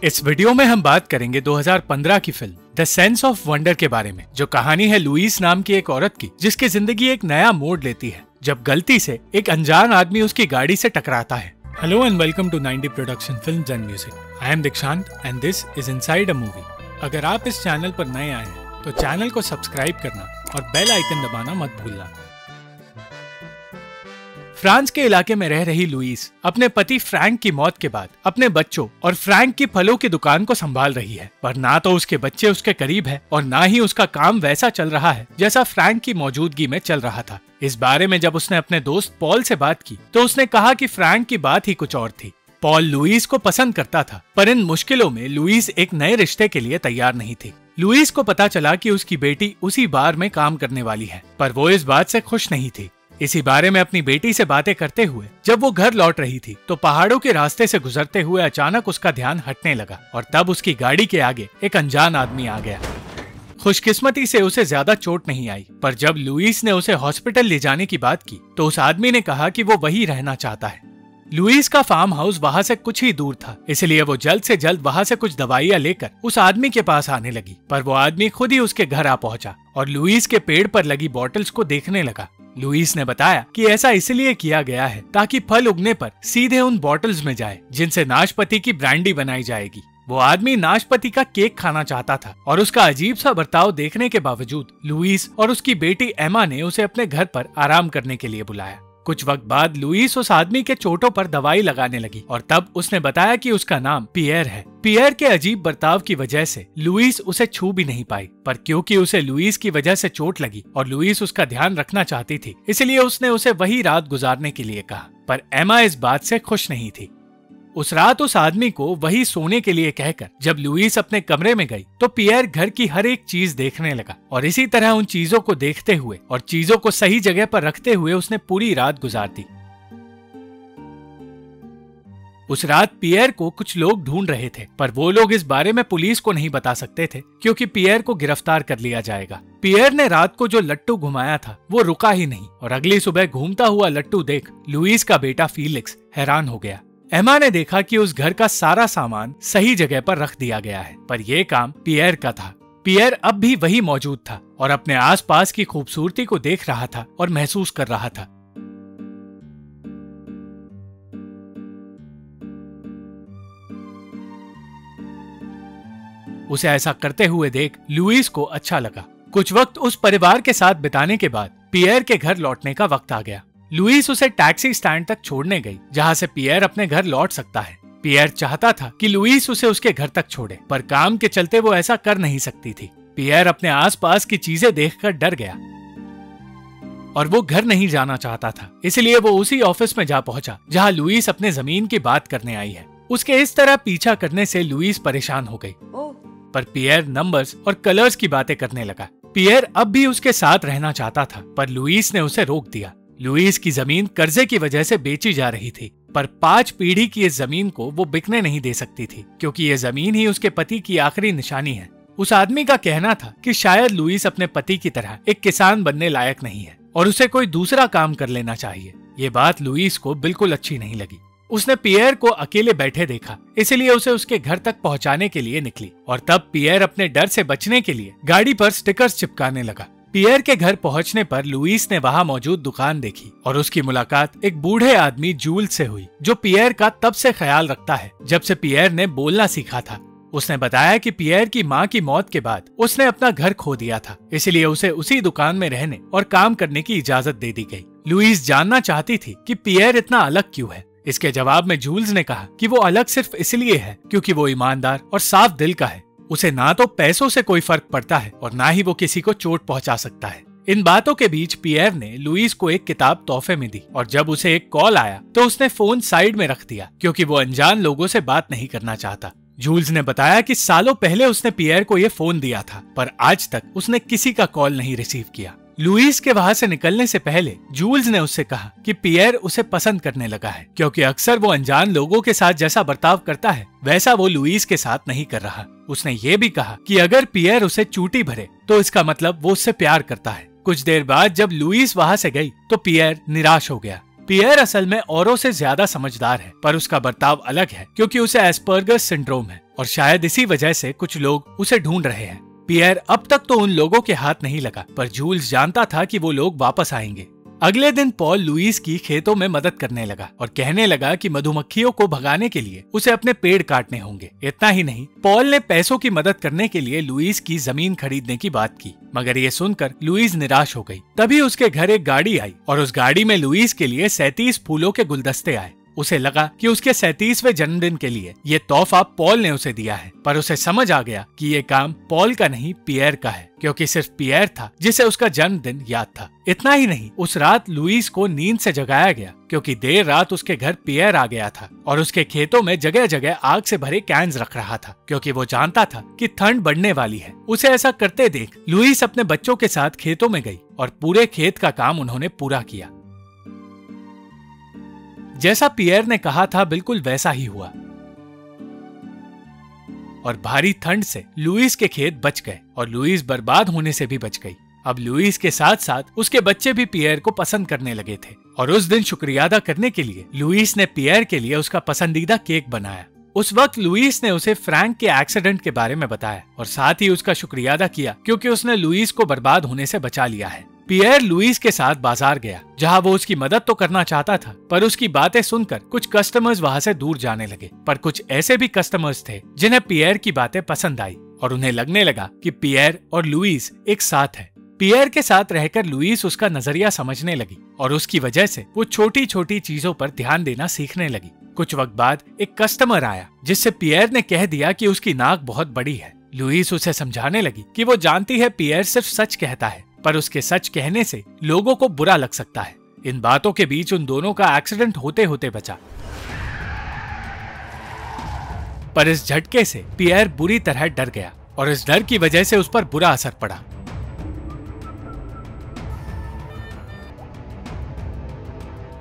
इस वीडियो में हम बात करेंगे 2015 की film the sense of wonder के बारे में, जो कहानी है लुइस नाम की एक औरत की जिसकी जिंदगी एक नया मोड़ लेती है जब गलती से एक अनजान आदमी उसकी गाड़ी से टकराता है। Hello and welcome to 90 production films and music. I am Dikshant and this is inside a movie. अगर आप इस चैनल पर नए आए हैं तो चैनल को सब्सक्राइब करना और बेल आइकन दबाना मत भूलना। फ्रांस के इलाके में रह रही लुइस अपने पति फ्रैंक की मौत के बाद अपने बच्चों और फ्रैंक की फलों की दुकान को संभाल रही है, पर ना तो उसके बच्चे उसके करीब है और ना ही उसका काम वैसा चल रहा है जैसा फ्रैंक की मौजूदगी में चल रहा था। इस बारे में जब उसने अपने दोस्त पॉल से बात की तो उसने कहा कि फ्रैंक की बात ही कुछ और थी। पॉल लुइस को पसंद करता था, पर इन मुश्किलों में लुइस एक नए रिश्ते के लिए तैयार नहीं थी। लुइस को पता चला कि उसकी बेटी उसी बार में काम करने वाली है, पर वो इस बात से खुश नहीं थी। इसी बारे में अपनी बेटी से बातें करते हुए जब वो घर लौट रही थी तो पहाड़ों के रास्ते से गुजरते हुए अचानक उसका ध्यान हटने लगा और तब उसकी गाड़ी के आगे एक अनजान आदमी आ गया। खुशकिस्मती से उसे ज्यादा चोट नहीं आई, पर जब लुइस ने उसे हॉस्पिटल ले जाने की बात की तो उस आदमी ने कहा कि वो वहीं रहना चाहता है। लुइस का फार्म हाउस वहाँ से कुछ ही दूर था, इसलिए वो जल्द से जल्द वहाँ से कुछ दवाइयाँ लेकर उस आदमी के पास आने लगी, पर वो आदमी खुद ही उसके घर आ पहुंचा और लुइस के पेड़ पर लगी बॉटल्स को देखने लगा। लुइस ने बताया कि ऐसा इसलिए किया गया है ताकि फल उगने पर सीधे उन बॉटल्स में जाए जिनसे नाशपाती की ब्रांडी बनाई जाएगी। वो आदमी नाशपाती का केक खाना चाहता था और उसका अजीब सा बर्ताव देखने के बावजूद लुइस और उसकी बेटी एमा ने उसे अपने घर पर आराम करने के लिए बुलाया। कुछ वक्त बाद लुइस उस आदमी के चोटों पर दवाई लगाने लगी और तब उसने बताया कि उसका नाम पियर है। पियर के अजीब बर्ताव की वजह से लुइस उसे छू भी नहीं पाई, पर क्योंकि उसे लुइस की वजह से चोट लगी और लुइस उसका ध्यान रखना चाहती थी, इसलिए उसने उसे वही रात गुजारने के लिए कहा। पर एमा इस बात से खुश नहीं थी। उस रात उस आदमी को वही सोने के लिए कहकर जब लुइस अपने कमरे में गई तो पियर घर की हर एक चीज देखने लगा और इसी तरह उन चीजों को देखते हुए और चीजों को सही जगह पर रखते हुए उसने पूरी रात गुजार दी। उस रात पियर को कुछ लोग ढूंढ रहे थे, पर वो लोग इस बारे में पुलिस को नहीं बता सकते थे क्योंकि पियर को गिरफ्तार कर लिया जाएगा। पियर ने रात को जो लट्टू घुमाया था वो रुका ही नहीं और अगली सुबह घूमता हुआ लट्टू देख लुइस का बेटा फीलिक्स हैरान हो गया। एमा ने देखा कि उस घर का सारा सामान सही जगह पर रख दिया गया है, पर यह काम पियर का था। पियर अब भी वही मौजूद था और अपने आसपास की खूबसूरती को देख रहा था और महसूस कर रहा था। उसे ऐसा करते हुए देख लुइस को अच्छा लगा। कुछ वक्त उस परिवार के साथ बिताने के बाद पियर के घर लौटने का वक्त आ गया। लुइस उसे टैक्सी स्टैंड तक छोड़ने गई जहाँ से पियर अपने घर लौट सकता है। पियर चाहता था कि लुइस उसे उसके घर तक छोड़े, पर काम के चलते वो ऐसा कर नहीं सकती थी। पियर अपने आसपास की चीजें देखकर डर गया और वो घर नहीं जाना चाहता था, इसलिए वो उसी ऑफिस में जा पहुंचा जहाँ लुइस अपने जमीन की बात करने आई है। उसके इस तरह पीछा करने से लुइस परेशान हो गई, पर पियर नंबर्स और कलर्स की बातें करने लगा। पियर अब भी उसके साथ रहना चाहता था, पर लुइस ने उसे रोक दिया। लुइस की जमीन कर्जे की वजह से बेची जा रही थी, पर 5 पीढ़ी की इस जमीन को वो बिकने नहीं दे सकती थी क्योंकि ये जमीन ही उसके पति की आखिरी निशानी है। उस आदमी का कहना था कि शायद लुइस अपने पति की तरह एक किसान बनने लायक नहीं है और उसे कोई दूसरा काम कर लेना चाहिए। ये बात लुइस को बिल्कुल अच्छी नहीं लगी। उसने पियर को अकेले बैठे देखा, इसलिए उसे उसके घर तक पहुंचाने के लिए निकली और तब पियर अपने डर से बचने के लिए गाड़ी पर स्टिकर्स चिपकाने लगा। पियर के घर पहुंचने पर लुइस ने वहां मौजूद दुकान देखी और उसकी मुलाकात एक बूढ़े आदमी जूल्स से हुई, जो पियर का तब से ख्याल रखता है जब से पियर ने बोलना सीखा था। उसने बताया कि पियर की मां की मौत के बाद उसने अपना घर खो दिया था, इसलिए उसे उसी दुकान में रहने और काम करने की इजाजत दे दी गई। लुइस जानना चाहती थी कि पियर इतना अलग क्यों है। इसके जवाब में जूल्स ने कहा कि वो अलग सिर्फ इसलिए है क्योंकि वो ईमानदार और साफ दिल का है। उसे ना तो पैसों से कोई फर्क पड़ता है और ना ही वो किसी को चोट पहुंचा सकता है। इन बातों के बीच पियर ने लुइस को एक किताब तोहफे में दी और जब उसे एक कॉल आया तो उसने फोन साइड में रख दिया क्योंकि वो अनजान लोगों से बात नहीं करना चाहता। जूल्स ने बताया कि सालों पहले उसने पियर को ये फोन दिया था, पर आज तक उसने किसी का कॉल नहीं रिसीव किया। लुइस के वहां से निकलने से पहले जूल्स ने उससे कहा कि पियर उसे पसंद करने लगा है क्योंकि अक्सर वो अनजान लोगों के साथ जैसा बर्ताव करता है वैसा वो लुइस के साथ नहीं कर रहा। उसने ये भी कहा कि अगर पियर उसे चूटी भरे तो इसका मतलब वो उससे प्यार करता है। कुछ देर बाद जब लुइस वहां से गई तो पियर निराश हो गया। पियर असल में औरों से ज्यादा समझदार है, पर उसका बर्ताव अलग है क्योंकि उसे एस्पर्गस सिंड्रोम है और शायद इसी वजह से कुछ लोग उसे ढूंढ रहे हैं। पियर अब तक तो उन लोगों के हाथ नहीं लगा, पर जूल्स जानता था कि वो लोग वापस आएंगे। अगले दिन पॉल लुईस की खेतों में मदद करने लगा और कहने लगा कि मधुमक्खियों को भगाने के लिए उसे अपने पेड़ काटने होंगे। इतना ही नहीं, पॉल ने पैसों की मदद करने के लिए लुईस की जमीन खरीदने की बात की, मगर ये सुनकर लुईस निराश हो गई। तभी उसके घर एक गाड़ी आई और उस गाड़ी में लुईस के लिए 37 फूलों के गुलदस्ते आए। उसे लगा कि उसके 37वें जन्मदिन के लिए ये तोहफा पॉल ने उसे दिया है, पर उसे समझ आ गया कि ये काम पॉल का नहीं पियर का है, क्योंकि सिर्फ पियर था जिसे उसका जन्मदिन याद था। इतना ही नहीं, उस रात लुईस को नींद से जगाया गया क्योंकि देर रात उसके घर पियर आ गया था और उसके खेतों में जगह जगह आग से भरे कैंस रख रहा था, क्योंकि वो जानता था कि ठंड बढ़ने वाली है। उसे ऐसा करते देख लुईस अपने बच्चों के साथ खेतों में गई और पूरे खेत का काम उन्होंने पूरा किया। जैसा पियर ने कहा था बिल्कुल वैसा ही हुआ और भारी ठंड से लुईस के खेत बच गए और लुईस बर्बाद होने से भी बच गई। अब लुईस के साथ साथ उसके बच्चे भी पियर को पसंद करने लगे थे और उस दिन शुक्रिया अदा करने के लिए लुईस ने पियर के लिए उसका पसंदीदा केक बनाया। उस वक्त लुईस ने उसे फ्रैंक के एक्सीडेंट के बारे में बताया और साथ ही उसका शुक्रिया अदा किया क्योंकि उसने लुईस को बर्बाद होने से बचा लिया है। पियर लुईस के साथ बाजार गया जहां वो उसकी मदद तो करना चाहता था, पर उसकी बातें सुनकर कुछ कस्टमर्स वहां से दूर जाने लगे। पर कुछ ऐसे भी कस्टमर्स थे जिन्हें पियर की बातें पसंद आई और उन्हें लगने लगा कि पियर और लुईस एक साथ है। पियर के साथ रहकर लुईस उसका नजरिया समझने लगी और उसकी वजह से वो छोटी छोटी चीजों पर ध्यान देना सीखने लगी। कुछ वक्त बाद एक कस्टमर आया जिससे पियर ने कह दिया कि उसकी नाक बहुत बड़ी है। लुईस उसे समझाने लगी कि वो जानती है पियर सिर्फ सच कहता है, पर उसके सच कहने से लोगों को बुरा लग सकता है। इन बातों के बीच उन दोनों का एक्सीडेंट होते होते बचा, पर इस झटके से पियर बुरी तरह डर गया और इस डर की वजह से उस पर बुरा असर पड़ा।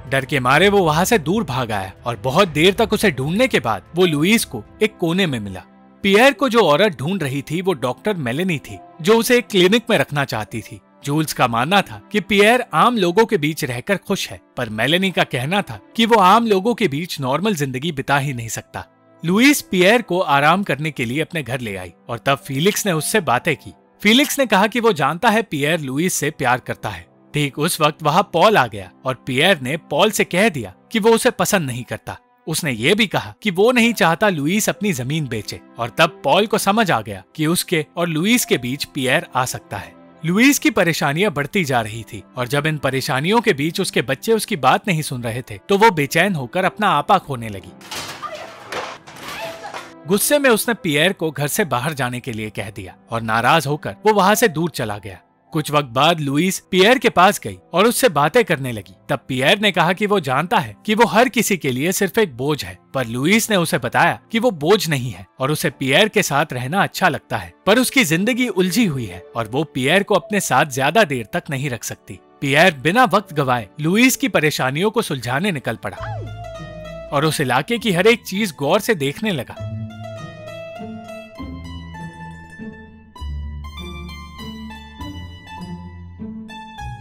डर के मारे वो वहां से दूर भाग आया और बहुत देर तक उसे ढूंढने के बाद वो लुईस को एक कोने में मिला। पियर को जो औरत ढूंढ रही थी वो डॉक्टर मेलेनी थी, जो उसे एक क्लिनिक में रखना चाहती थी। जूल्स का मानना था कि पियर आम लोगों के बीच रहकर खुश है, पर मेलेनी का कहना था कि वो आम लोगों के बीच नॉर्मल जिंदगी बिता ही नहीं सकता। लुईस पियर को आराम करने के लिए अपने घर ले आई और तब फीलिक्स ने उससे बातें की। फीलिक्स ने कहा कि वो जानता है पियर लुईस से प्यार करता है। ठीक उस वक्त वहां पॉल आ गया और पियर ने पॉल से कह दिया कि वो उसे पसंद नहीं करता। उसने ये भी कहा कि वो नहीं चाहता लुईस अपनी जमीन बेचे और तब पॉल को समझ आ गया कि उसके और लुईस के बीच पियर आ सकता है। लुईस की परेशानियां बढ़ती जा रही थी और जब इन परेशानियों के बीच उसके बच्चे उसकी बात नहीं सुन रहे थे तो वो बेचैन होकर अपना आपा खोने लगी। गुस्से में उसने पियर को घर से बाहर जाने के लिए कह दिया और नाराज होकर वो वहां से दूर चला गया। कुछ वक्त बाद लुईस पियर के पास गई और उससे बातें करने लगी। तब पियर ने कहा कि वो जानता है कि वो हर किसी के लिए सिर्फ एक बोझ है, पर लुईस ने उसे बताया कि वो बोझ नहीं है और उसे पियर के साथ रहना अच्छा लगता है, पर उसकी जिंदगी उलझी हुई है और वो पियर को अपने साथ ज्यादा देर तक नहीं रख सकती। पियर बिना वक्त गवाए लुईस की परेशानियों को सुलझाने निकल पड़ा और उस इलाके की हर एक चीज गौर से देखने लगा।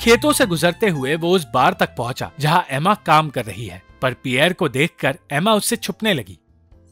खेतों से गुजरते हुए वो उस बार तक पहुंचा जहां एमा काम कर रही है, पर पियर को देखकर एमा उससे छुपने लगी।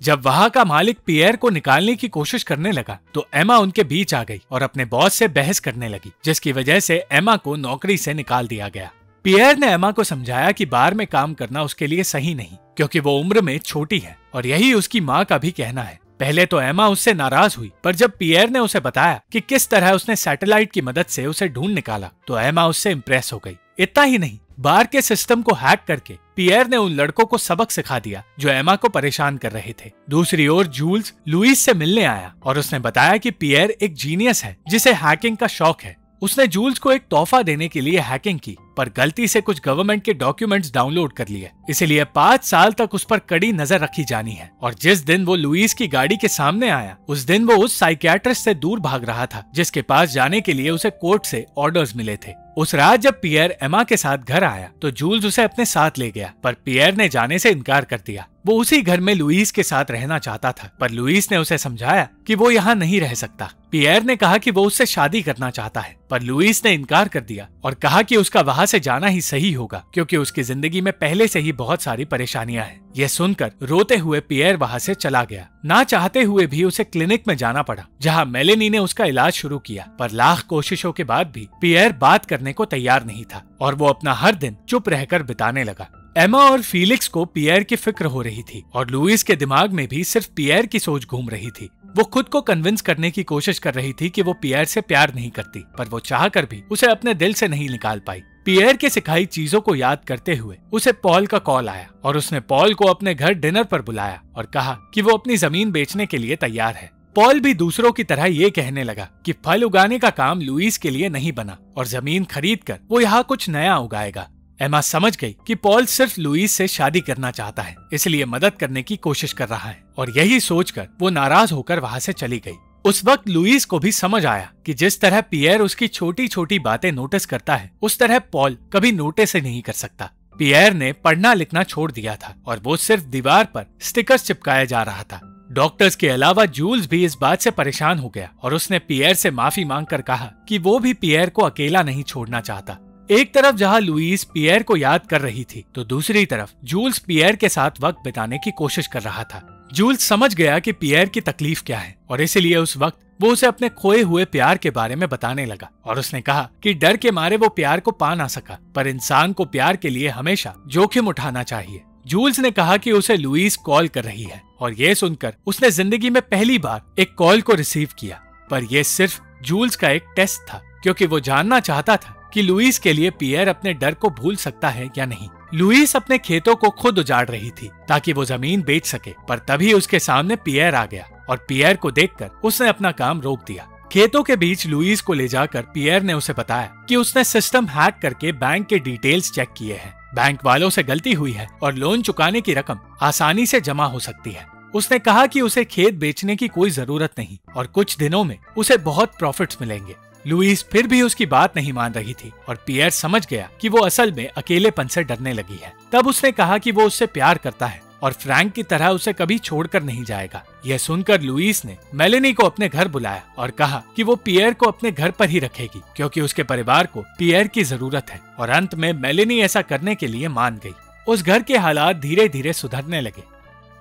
जब वहां का मालिक पियर को निकालने की कोशिश करने लगा तो एमा उनके बीच आ गई और अपने बॉस से बहस करने लगी, जिसकी वजह से एमा को नौकरी से निकाल दिया गया। पियर ने एमा को समझाया कि बार में काम करना उसके लिए सही नहीं, क्योंकि वो उम्र में छोटी है और यही उसकी माँ का भी कहना है। पहले तो एमा उससे नाराज हुई, पर जब पियर ने उसे बताया कि किस तरह उसने सैटेलाइट की मदद से उसे ढूंढ निकाला तो एमा उससे इम्प्रेस हो गई। इतना ही नहीं, बार के सिस्टम को हैक करके पियर ने उन लड़कों को सबक सिखा दिया जो एमा को परेशान कर रहे थे। दूसरी ओर जूल्स लुईस से मिलने आया और उसने बताया कि पियर एक जीनियस है जिसे हैकिंग का शौक है। उसने जूल्स को एक तोहफा देने के लिए हैकिंग की, पर गलती से कुछ गवर्नमेंट के डॉक्यूमेंट्स डाउनलोड कर लिए, इसलिए 5 साल तक उस पर कड़ी नजर रखी जानी है। और जिस दिन वो लुईस की गाड़ी के सामने आया उस दिन वो उस साइकियाट्रिस्ट से दूर भाग रहा था जिसके पास जाने के लिए उसे कोर्ट से ऑर्डर्स मिले थे। उस रात जब पियर एमा के साथ घर आया तो जूल्स उसे अपने साथ ले गया, पर पियर ने जाने से इनकार कर दिया। वो उसी घर में लुईस के साथ रहना चाहता था, पर लुईस ने उसे समझाया कि वो यहाँ नहीं रह सकता। पियर ने कहा कि वो उससे शादी करना चाहता है, पर लुईस ने इनकार कर दिया और कहा कि उसका वहाँ से जाना ही सही होगा, क्योंकि उसकी जिंदगी में पहले से ही बहुत सारी परेशानियां हैं। यह सुनकर रोते हुए पियर वहाँ से चला गया। ना चाहते हुए भी उसे क्लिनिक में जाना पड़ा, जहाँ मेलेनी ने उसका इलाज शुरू किया, पर लाख कोशिशों के बाद भी पियर बात करने को तैयार नहीं था और वो अपना हर दिन चुप रहकर बिताने लगा। एमा और फीलिक्स को पियर की फिक्र हो रही थी और लुईस के दिमाग में भी सिर्फ पियर की सोच घूम रही थी। वो खुद को कन्विंस करने की कोशिश कर रही थी कि वो पियर से प्यार नहीं करती, पर वो चाहकर भी उसे अपने दिल से नहीं निकाल पाई। पियर के सिखाई चीजों को याद करते हुए उसे पॉल का कॉल आया और उसने पॉल को अपने घर डिनर पर बुलाया और कहा कि वो अपनी जमीन बेचने के लिए तैयार है। पॉल भी दूसरों की तरह ये कहने लगा कि फल उगाने का काम लुईस के लिए नहीं बना और जमीन खरीदकर वो यहाँ कुछ नया उगाएगा। एमा समझ गई कि पॉल सिर्फ लुईस से शादी करना चाहता है, इसलिए मदद करने की कोशिश कर रहा है और यही सोचकर वो नाराज होकर वहाँ से चली गई। उस वक्त लुईस को भी समझ आया कि जिस तरह पियर उसकी छोटी छोटी बातें नोटिस करता है, उस तरह पॉल कभी नोटिस ही नहीं कर सकता। पियर ने पढ़ना लिखना छोड़ दिया था और वो सिर्फ दीवार पर स्टिकर्स चिपकाया जा रहा था। डॉक्टर्स के अलावा जूल्स भी इस बात से परेशान हो गया और उसने पियर से माफी मांगकर कहा कि वो भी पियर को अकेला नहीं छोड़ना चाहता। एक तरफ जहां लुईस पियर को याद कर रही थी, तो दूसरी तरफ जूल्स पियर के साथ वक्त बिताने की कोशिश कर रहा था। जूल्स समझ गया कि पियर की तकलीफ क्या है और इसीलिए उस वक्त वो उसे अपने खोए हुए प्यार के बारे में बताने लगा और उसने कहा कि डर के मारे वो प्यार को पा ना सका, पर इंसान को प्यार के लिए हमेशा जोखिम उठाना चाहिए। जूल्स ने कहा कि उसे लुईस कॉल कर रही है और ये सुनकर उसने जिंदगी में पहली बार एक कॉल को रिसीव किया, पर यह सिर्फ जूल्स का एक टेस्ट था, क्योंकि वो जानना चाहता था कि लुईस के लिए पियर अपने डर को भूल सकता है या नहीं। लुईस अपने खेतों को खुद उजाड़ रही थी ताकि वो जमीन बेच सके, पर तभी उसके सामने पियर आ गया और पियर को देखकर उसने अपना काम रोक दिया। खेतों के बीच लुईस को ले जाकर पियर ने उसे बताया कि उसने सिस्टम हैक करके बैंक के डिटेल्स चेक किए हैं। बैंक वालों से गलती हुई है और लोन चुकाने की रकम आसानी से जमा हो सकती है। उसने कहा कि उसे खेत बेचने की कोई जरूरत नहीं और कुछ दिनों में उसे बहुत प्रॉफिट्स मिलेंगे। लुईस फिर भी उसकी बात नहीं मान रही थी और पियर समझ गया कि वो असल में अकेलेपन से डरने लगी है। तब उसने कहा कि वो उससे प्यार करता है और फ्रैंक की तरह उसे कभी छोड़कर नहीं जाएगा। यह सुनकर लुईस ने मेलेनी को अपने घर बुलाया और कहा कि वो पियर को अपने घर पर ही रखेगी, क्योंकि उसके परिवार को पियर की जरूरत है। और अंत में मेलेनी ऐसा करने के लिए मान गई। उस घर के हालात धीरे धीरे सुधरने लगे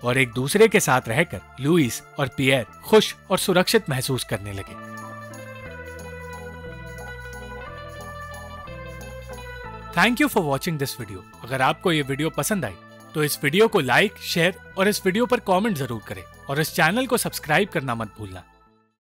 और एक दूसरे के साथ रहकर लुईस और पियर खुश और सुरक्षित महसूस करने लगे। Thank you for watching this video. अगर आपको ये वीडियो पसंद आई तो इस वीडियो को लाइक, शेयर और इस वीडियो पर कमेंट जरूर करें और इस चैनल को सब्सक्राइब करना मत भूलना।